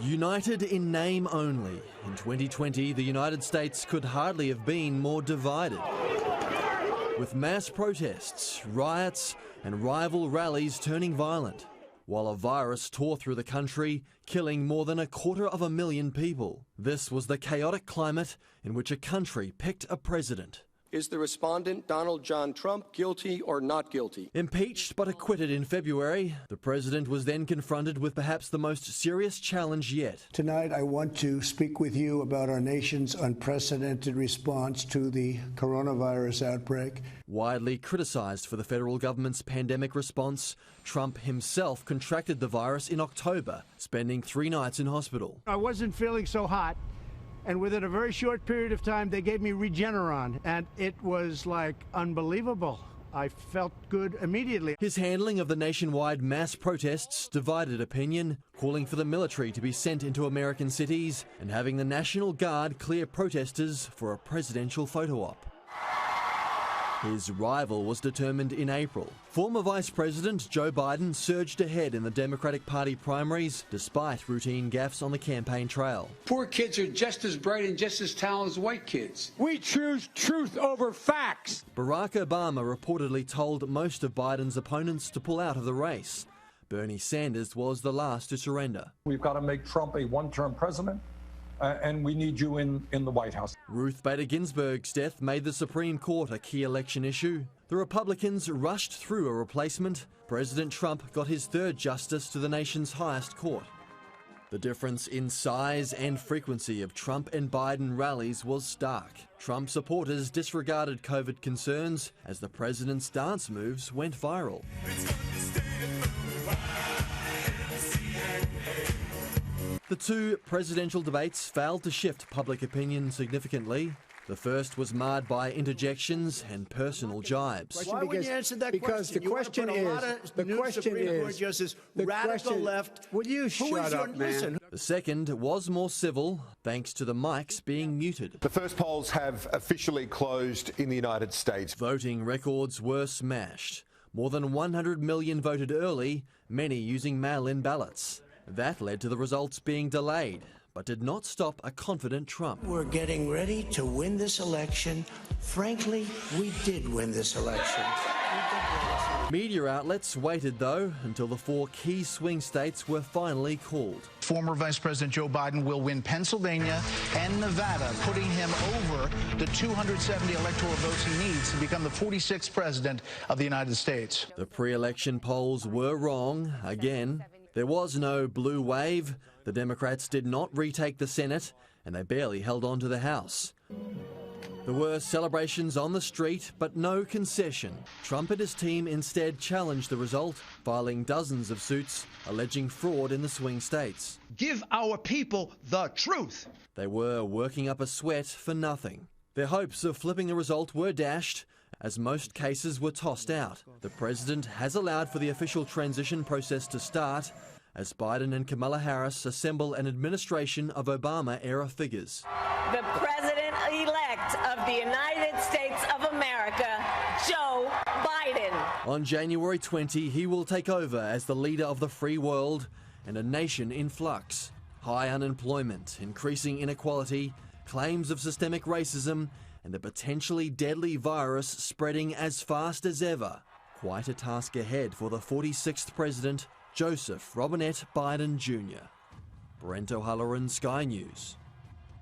United in name only, in 2020 the United States could hardly have been more divided. With mass protests, riots and rival rallies turning violent, while a virus tore through the country, killing more than 250,000 people. This was the chaotic climate in which a country picked a president. Is the respondent, Donald John Trump, guilty or not guilty? Impeached but acquitted in February, the president was then confronted with perhaps the most serious challenge yet. Tonight, I want to speak with you about our nation's unprecedented response to the coronavirus outbreak. Widely criticized for the federal government's pandemic response, Trump himself contracted the virus in October, spending 3 nights in hospital. I wasn't feeling so hot. And within a very short period of time, they gave me Regeneron, and it was like unbelievable. I felt good immediately. His handling of the nationwide mass protests divided opinion, calling for the military to be sent into American cities and having the National Guard clear protesters for a presidential photo op. His rival was determined in April. Former Vice President Joe Biden surged ahead in the Democratic Party primaries despite routine gaffes on the campaign trail. Poor kids are just as bright and just as talented as white kids. We choose truth over facts. Barack Obama reportedly told most of Biden's opponents to pull out of the race. Bernie Sanders was the last to surrender. We've got to make Trump a one-term president. And we need you in the White House. Ruth Bader Ginsburg's death made the Supreme Court a key election issue. The Republicans rushed through a replacement. President Trump got his 3rd justice to the nation's highest court. The difference in size and frequency of Trump and Biden rallies was stark. Trump supporters disregarded COVID concerns as the president's dance moves went viral. The 2 presidential debates failed to shift public opinion significantly. The first was marred by interjections and personal jibes. Why would you answer that because question? The question is, radical left. Will you shut up, man? The second was more civil, thanks to the mics being muted. The first polls have officially closed in the United States. Voting records were smashed. More than 100 million voted early, many using mail-in ballots. That led to the results being delayed, but did not stop a confident Trump. We're getting ready to win this election. Frankly, we did win this election. Media outlets waited, though, until the 4 key swing states were finally called. Former Vice President Joe Biden will win Pennsylvania and Nevada, putting him over the 270 electoral votes he needs to become the 46th president of the United States. The pre-election polls were wrong again. There was no blue wave, the Democrats did not retake the Senate, and they barely held on to the House. There were celebrations on the street, but no concession. Trump and his team instead challenged the result, filing dozens of suits alleging fraud in the swing states. Give our people the truth. They were working up a sweat for nothing. Their hopes of flipping the result were dashed, as most cases were tossed out. The president has allowed for the official transition process to start as Biden and Kamala Harris assemble an administration of Obama-era figures. The president-elect of the United States of America, Joe Biden. On January 20, he will take over as the leader of the free world and a nation in flux. High unemployment, increasing inequality, claims of systemic racism, and a potentially deadly virus spreading as fast as ever. Quite a task ahead for the 46th president, Joseph Robinette Biden Jr. Brent O'Halloran, Sky News.